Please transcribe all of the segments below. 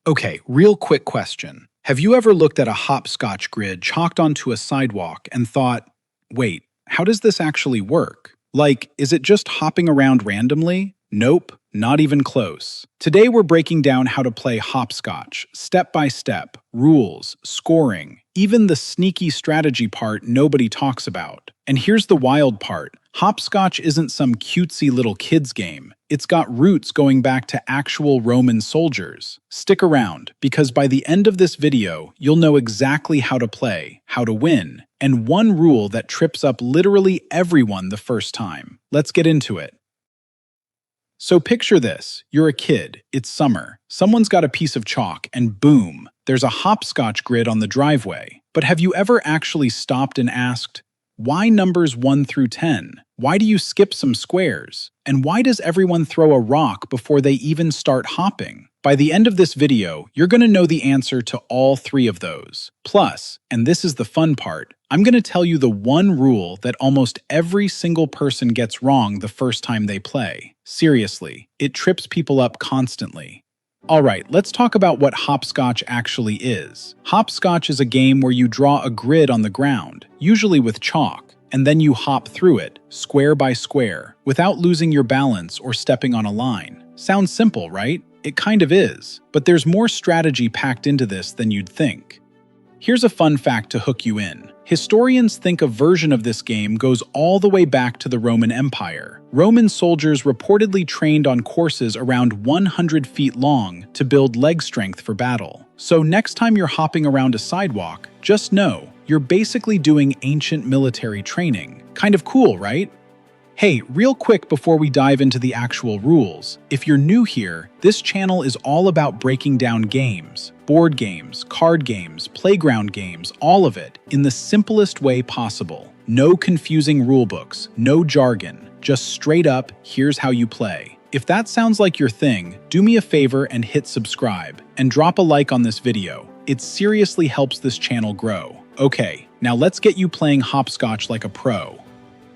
Okay, real quick question. Have you ever looked at a hopscotch grid chalked onto a sidewalk and thought, wait, how does this actually work? Like, is it just hopping around randomly? Nope, not even close. Today we're breaking down how to play hopscotch, step by step, rules, scoring, even the sneaky strategy part nobody talks about. And here's the wild part. Hopscotch isn't some cutesy little kids game. It's got roots going back to actual Roman soldiers. Stick around, because by the end of this video, you'll know exactly how to play, how to win, and one rule that trips up literally everyone the first time. Let's get into it. So picture this. You're a kid, it's summer, someone's got a piece of chalk, and boom, there's a hopscotch grid on the driveway. But have you ever actually stopped and asked, why numbers 1 through 10? Why do you skip some squares? And why does everyone throw a rock before they even start hopping? By the end of this video, you're going to know the answer to all three of those. Plus, and this is the fun part, I'm going to tell you the one rule that almost every single person gets wrong the first time they play. Seriously, it trips people up constantly. Alright, let's talk about what hopscotch actually is. Hopscotch is a game where you draw a grid on the ground, usually with chalk, and then you hop through it, square by square, without losing your balance or stepping on a line. Sounds simple, right? It kind of is, but there's more strategy packed into this than you'd think. Here's a fun fact to hook you in. Historians think a version of this game goes all the way back to the Roman Empire. Roman soldiers reportedly trained on courses around 100 feet long to build leg strength for battle. So next time you're hopping around a sidewalk, just know you're basically doing ancient military training. Kind of cool, right? Hey, real quick before we dive into the actual rules, if you're new here, this channel is all about breaking down games, board games, card games, playground games, all of it, in the simplest way possible. No confusing rulebooks, no jargon, just straight up, here's how you play. If that sounds like your thing, do me a favor and hit subscribe, and drop a like on this video. It seriously helps this channel grow. Okay, now let's get you playing hopscotch like a pro.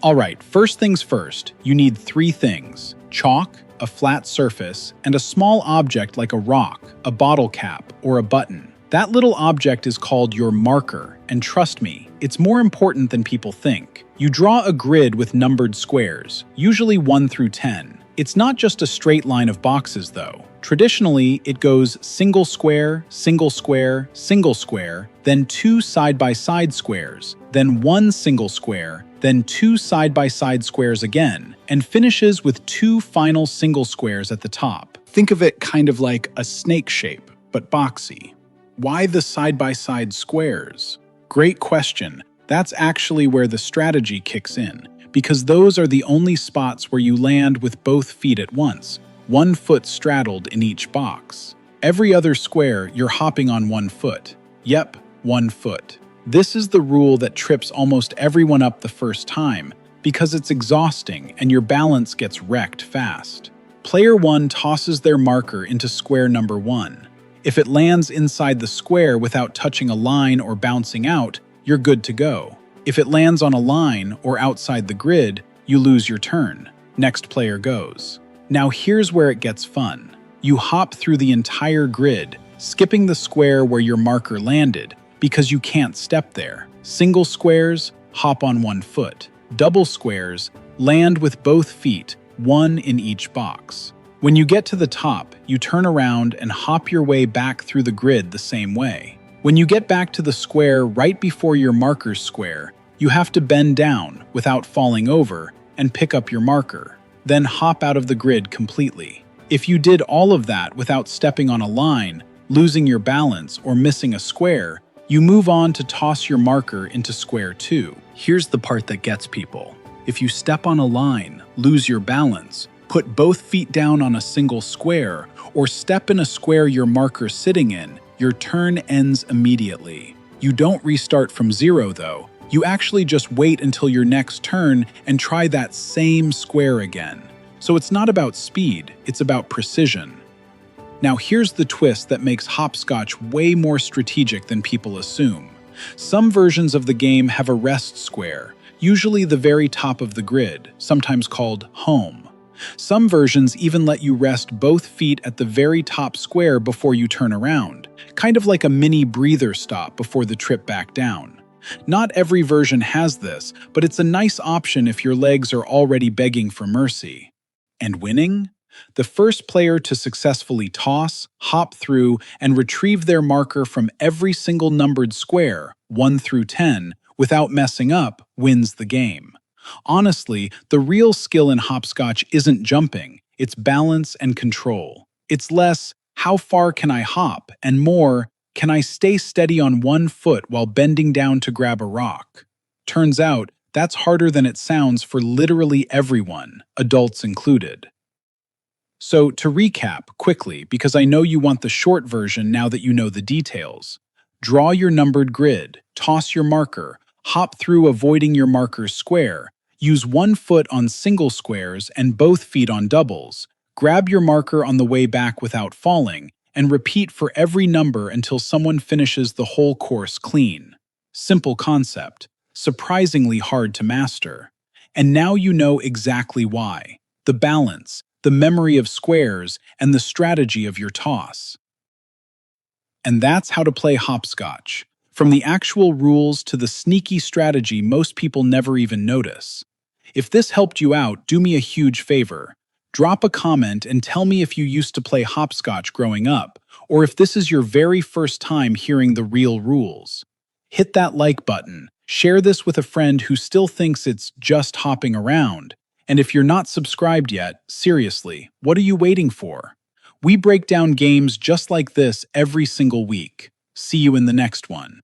Alright, first things first, you need three things: chalk, a flat surface, and a small object like a rock, a bottle cap, or a button. That little object is called your marker, and trust me, it's more important than people think. You draw a grid with numbered squares, usually 1 through 10. It's not just a straight line of boxes though. Traditionally, it goes single square, single square, single square, then two side-by-side squares, then one single square, then two side-by-side squares again, and finishes with two final single squares at the top. Think of it kind of like a snake shape, but boxy. Why the side-by-side squares? Great question. That's actually where the strategy kicks in, because those are the only spots where you land with both feet at once, one foot straddled in each box. Every other square, you're hopping on 1 foot. Yep, 1 foot. This is the rule that trips almost everyone up the first time, because it's exhausting and your balance gets wrecked fast. Player 1 tosses their marker into square number 1. If it lands inside the square without touching a line or bouncing out, you're good to go. If it lands on a line or outside the grid, you lose your turn. Next player goes. Now here's where it gets fun. You hop through the entire grid, skipping the square where your marker landed, because you can't step there. Single squares, hop on 1 foot. Double squares, land with both feet, one in each box. When you get to the top, you turn around and hop your way back through the grid the same way. When you get back to the square right before your marker's square, you have to bend down without falling over and pick up your marker, then hop out of the grid completely. If you did all of that without stepping on a line, losing your balance, or missing a square, you move on to toss your marker into square 2. Here's the part that gets people. If you step on a line, lose your balance, put both feet down on a single square, or step in a square your marker's sitting in, your turn ends immediately. You don't restart from 0 though. You actually just wait until your next turn and try that same square again. So it's not about speed, it's about precision. Now here's the twist that makes hopscotch way more strategic than people assume. Some versions of the game have a rest square, usually the very top of the grid, sometimes called home. Some versions even let you rest both feet at the very top square before you turn around, kind of like a mini breather stop before the trip back down. Not every version has this, but it's a nice option if your legs are already begging for mercy. And winning? The first player to successfully toss, hop through, and retrieve their marker from every single numbered square, 1 through 10, without messing up, wins the game. Honestly, the real skill in hopscotch isn't jumping, it's balance and control. It's less, how far can I hop, and more, can I stay steady on one foot while bending down to grab a rock? Turns out, that's harder than it sounds for literally everyone, adults included. So, to recap quickly, because I know you want the short version now that you know the details. Draw your numbered grid, toss your marker, hop through avoiding your marker's square, use one foot on single squares and both feet on doubles, grab your marker on the way back without falling, and repeat for every number until someone finishes the whole course clean. Simple concept, surprisingly hard to master. And now you know exactly why. The balance, the memory of squares, and the strategy of your toss. And that's how to play hopscotch, from the actual rules to the sneaky strategy most people never even notice. If this helped you out, do me a huge favor. Drop a comment and tell me if you used to play hopscotch growing up, or if this is your very first time hearing the real rules. Hit that like button, share this with a friend who still thinks it's just hopping around, and if you're not subscribed yet, seriously, what are you waiting for? We break down games just like this every single week. See you in the next one.